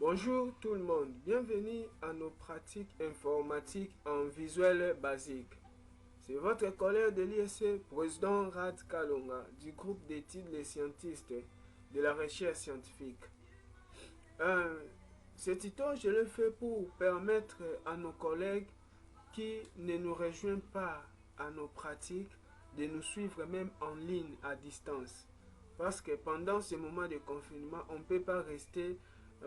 Bonjour tout le monde, bienvenue à nos pratiques informatiques en Visual Basic. C'est votre collègue de l'ISC, président Rad Kalonga, du groupe d'études Les Scientistes de la recherche scientifique. Ce tuto, je le fais pour permettre à nos collègues qui ne nous rejoignent pas à nos pratiques de nous suivre même en ligne à distance. Parce que pendant ce moment de confinement, on ne peut pas rester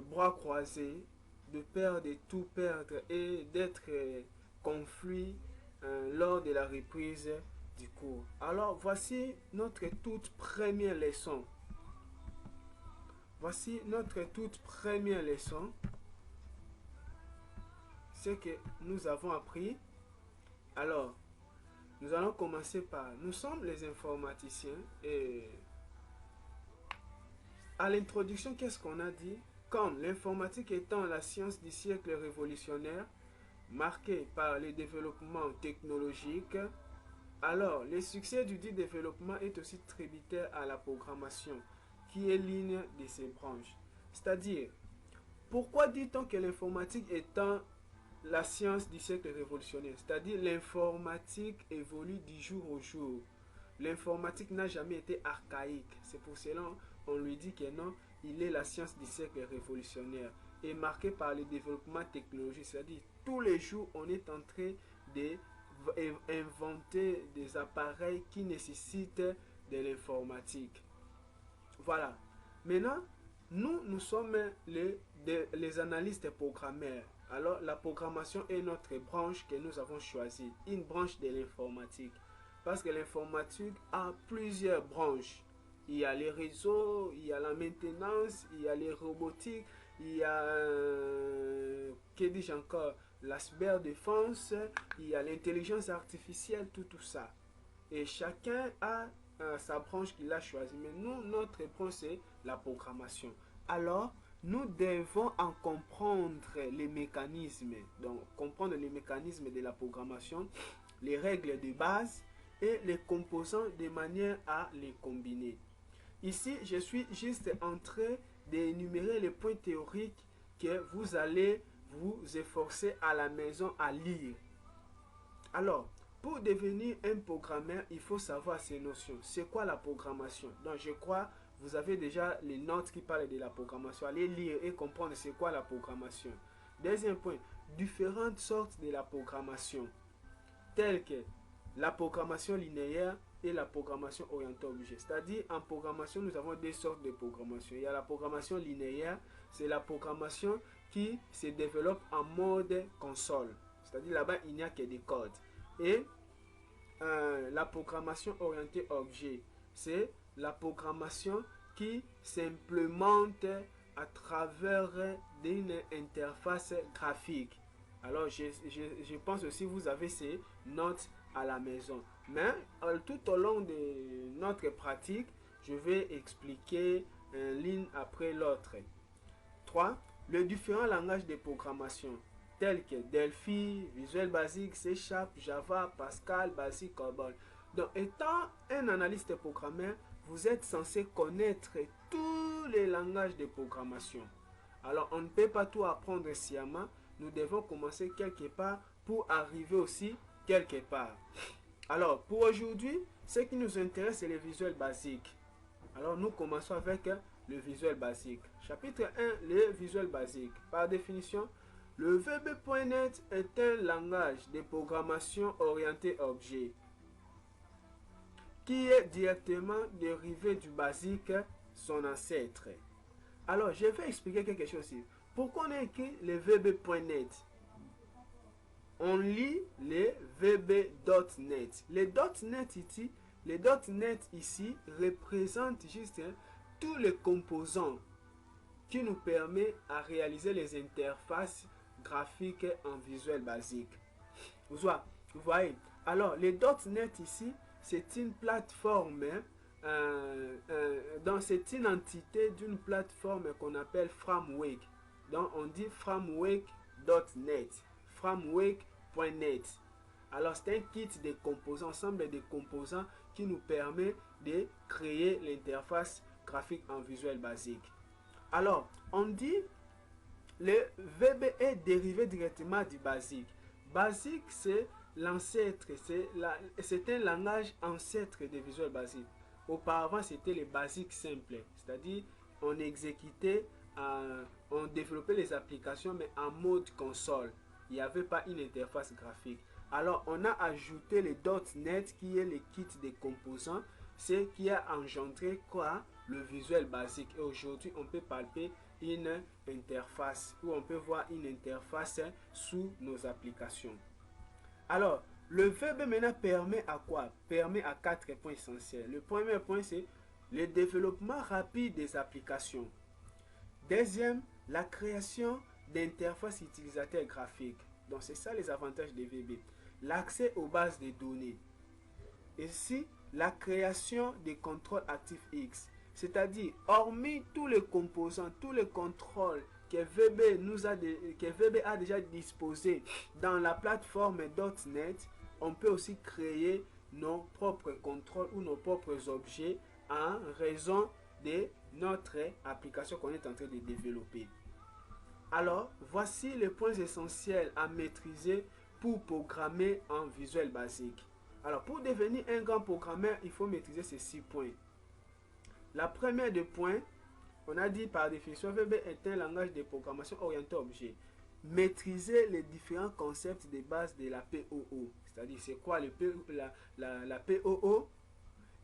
bras croisés, de peur de tout perdre et d'être conflit lors de la reprise du cours. Alors voici notre toute première leçon. Voici notre toute première leçon. Ce que nous avons appris. Alors, nous allons commencer par, nous sommes les informaticiens et à l'introduction, qu'est-ce qu'on a dit? Comme l'informatique étant la science du siècle révolutionnaire, marquée par les développements technologiques, alors le succès du dit développement est aussi tributaire à la programmation, qui est ligne de ces branches. C'est-à-dire, pourquoi dit-on que l'informatique étant la science du siècle révolutionnaire? C'est-à-dire, l'informatique évolue du jour au jour. L'informatique n'a jamais été archaïque. C'est pour cela qu'on lui dit que non, il est la science du siècle révolutionnaire et marqué par le développement technologique. C'est-à-dire, tous les jours, on est en train d'inventer des appareils qui nécessitent de l'informatique. Voilà. Maintenant, nous sommes les analystes programmeurs. Alors, la programmation est notre branche que nous avons choisie, une branche de l'informatique. Parce que l'informatique a plusieurs branches. Il y a les réseaux, il y a la maintenance, il y a les robotiques, il y a, que dis-je encore, la cyberdéfense, il y a l'intelligence artificielle, tout ça. Et chacun a sa branche qu'il a choisie. Mais nous, notre branche, c'est la programmation. Alors, nous devons en comprendre les mécanismes. Donc, comprendre les mécanismes de la programmation, les règles de base et les composants de manière à les combiner. Ici, je suis juste en train d'énumérer les points théoriques que vous allez vous efforcer à la maison à lire. Alors, pour devenir un programmeur, il faut savoir ces notions. C'est quoi la programmation? Donc, je crois vous avez déjà les notes qui parlent de la programmation. Allez lire et comprendre c'est quoi la programmation. Deuxième point, différentes sortes de la programmation, telles que la programmation linéaire et la programmation orientée objet. C'est-à-dire, en programmation, nous avons deux sortes de programmation. Il y a la programmation linéaire, c'est la programmation qui se développe en mode console. C'est-à-dire, là-bas, il n'y a que des codes. Et la programmation orientée objet, c'est la programmation qui s'implémente à travers d'une interface graphique. Alors, je pense aussi vous avez ces notes à la maison. Mais tout au long de notre pratique, je vais expliquer l'une après l'autre. 3. Les différents langages de programmation tels que Delphi, Visual Basic, C#, Java, Pascal, Basic, COBOL. Donc, étant un analyste programmeur, vous êtes censé connaître tous les langages de programmation. Alors, on ne peut pas tout apprendre sciemment. Nous devons commencer quelque part pour arriver aussi quelque part. Alors, pour aujourd'hui, ce qui nous intéresse, c'est les Visual Basic. Alors, nous commençons avec le Visual Basic. Chapitre 1, le Visual Basic. Par définition, le VB.NET est un langage de programmation orienté objet qui est directement dérivé du basique, son ancêtre. Alors, je vais expliquer quelque chose ici. Pourquoi on a écrit le VB.NET? On lit les VB.NET. Les .NET ici représentent juste tous les composants qui nous permettent à réaliser les interfaces graphiques en Visual Basic. Vous voyez. Alors, les .NET ici, c'est une plateforme, donc c'est une entité d'une plateforme qu'on appelle Framework. Donc, on dit Framework.net, Framework.net. Alors, c'est un kit de composants, ensemble de composants qui nous permet de créer l'interface graphique en Visual Basic. Alors, on dit Le VB est dérivé directement du BASIC. BASIC, c'est l'ancêtre, c'est un langage ancêtre de Visual Basic. Auparavant, c'était les BASIC simples, c'est-à-dire on exécutait, on développait les applications, mais en mode console. Il n'y avait pas une interface graphique. Alors, on a ajouté les .NET, qui est le kit des composants, ce qui a engendré quoi? Le Visual Basic. Et aujourd'hui, on peut palper une interface, ou on peut voir une interface sous nos applications. Alors, le VB maintenant permet à quoi? Permet à 4 points essentiels. Le premier point, c'est le développement rapide des applications. Deuxième, la création d'interfaces utilisateurs graphiques. Donc, c'est ça les avantages des VB. L'accès aux bases de données. Ici, la création des contrôles actifs X. C'est-à-dire, hormis tous les composants, tous les contrôles que VB a déjà disposé dans la plateforme .NET, on peut aussi créer nos propres contrôles ou nos propres objets en raison de notre application qu'on est en train de développer. Alors, voici les points essentiels à maîtriser pour programmer en Visual Basic. Alors, pour devenir un grand programmeur, il faut maîtriser ces 6 points. La première des points, on a dit par définition, VB est un langage de programmation orienté objet. Maîtriser les différents concepts de base de la POO. C'est-à-dire, c'est quoi la POO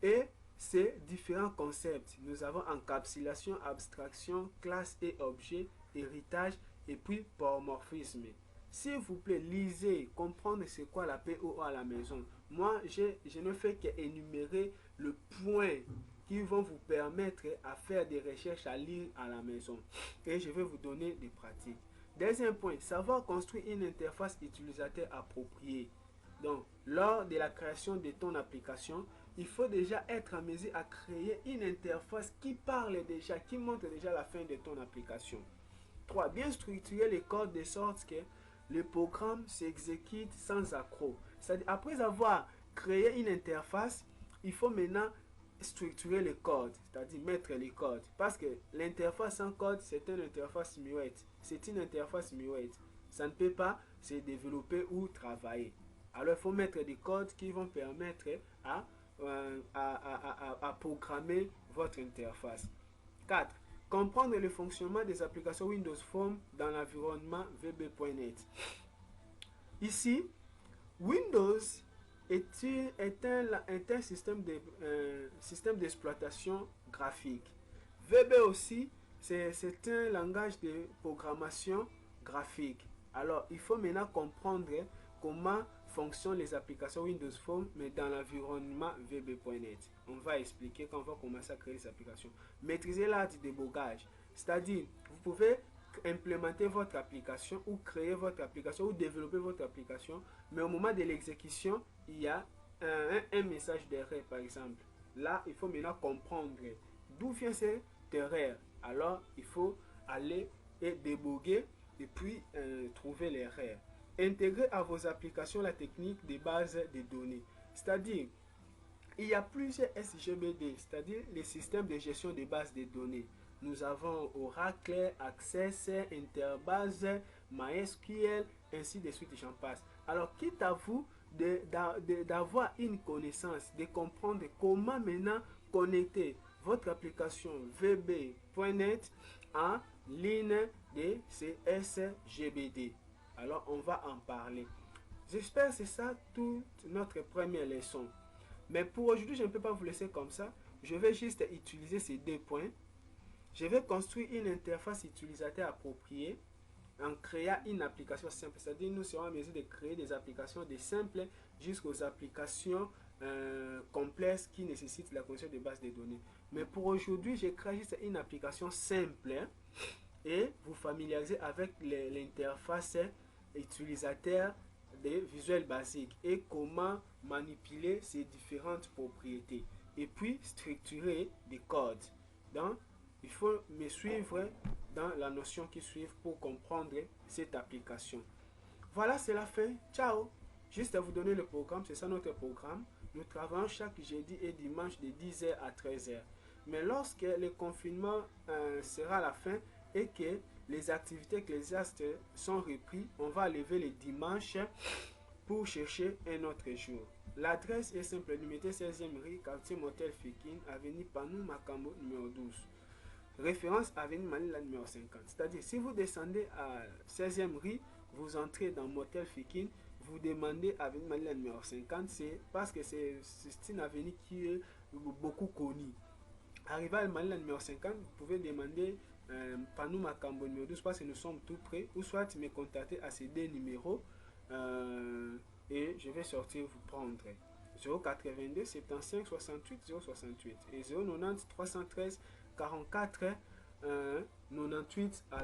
et ces différents concepts. Nous avons encapsulation, abstraction, classe et objet, héritage et puis polymorphisme. S'il vous plaît, lisez, comprendre c'est quoi la POO à la maison. Moi, je ne fais qu'énumérer le point qui vont vous permettre à faire des recherches à lire à la maison. Et je vais vous donner des pratiques. Deuxième point, savoir construire une interface utilisateur appropriée. Donc, lors de la création de ton application, il faut déjà être en mesure à créer une interface qui parle déjà, qui montre déjà la fin de ton application. 3. Bien structurer les codes de sorte que le programme s'exécute sans accroc. C'est-à-dire, après avoir créé une interface, il faut maintenant structurer les codes, c'est-à-dire mettre les codes. Parce que l'interface en code, c'est une interface muette. C'est une interface muette. Ça ne peut pas se développer ou travailler. Alors, il faut mettre des codes qui vont permettre à programmer votre interface. 4. Comprendre le fonctionnement des applications Windows Phone dans l'environnement VB.NET. Ici, Windows est un système d'exploitation graphique. VB aussi, c'est un langage de programmation graphique. Alors, il faut maintenant comprendre comment fonctionnent les applications Windows Phone, mais dans l'environnement VB.NET. On va expliquer quand on va commencer à créer les applications. Maîtriser l'art du débogage, c'est-à-dire, vous pouvez implémenter votre application ou créer votre application ou développer votre application, mais au moment de l'exécution, il y a un message d'erreur par exemple. Là, il faut maintenant comprendre d'où vient cette erreur. Alors, il faut aller et déboguer et puis trouver l'erreur. Intégrer à vos applications la technique de base de données. C'est-à-dire, il y a plusieurs SGBD, c'est-à-dire les systèmes de gestion de bases de données. Nous avons Oracle, Access, Interbase, MySQL, ainsi de suite, j'en passe. Alors, quitte à vous d'avoir une connaissance, de comprendre comment maintenant connecter votre application VB.NET en ligne de ces SGBD. Alors, on va en parler. J'espère que c'est ça toute notre première leçon. Mais pour aujourd'hui, je ne peux pas vous laisser comme ça. Je vais juste utiliser ces 2 points. Je vais construire une interface utilisateur appropriée en créant une application simple. C'est-à-dire, nous serons en mesure de créer des applications de simples jusqu'aux applications complexes qui nécessitent la connaissance de bases de données. Mais pour aujourd'hui, je crée juste une application simple et vous familiariser avec l'interface utilisateur de Visual Basic et comment manipuler ces différentes propriétés. Et puis, structurer des codes. Donc, il faut me suivre dans la notion qui suit pour comprendre cette application. Voilà, c'est la fin. Ciao! Juste à vous donner le programme, c'est ça notre programme. Nous travaillons chaque jeudi et dimanche de 10h à 13h. Mais lorsque le confinement sera à la fin et que les activités ecclésiastes sont reprises, on va lever les dimanches pour chercher un autre jour. L'adresse est simple, limité 16e rue, quartier Motel Fikin, avenue Panou Makambo, numéro 12. Référence avenue Manila, numéro 50. C'est-à-dire, si vous descendez à 16e rue, vous entrez dans Motel Fikin, vous demandez avenue Manila, numéro 50, c'est parce que c'est une avenue qui est beaucoup connue. Arrivé à Manila, numéro 50, vous pouvez demander Panou Makambo, numéro 12, parce que nous sommes tout près, ou soit me contacter à ces deux numéros. Et je vais sortir vous prendre 082 75 68 068 et 090 313 44 98 à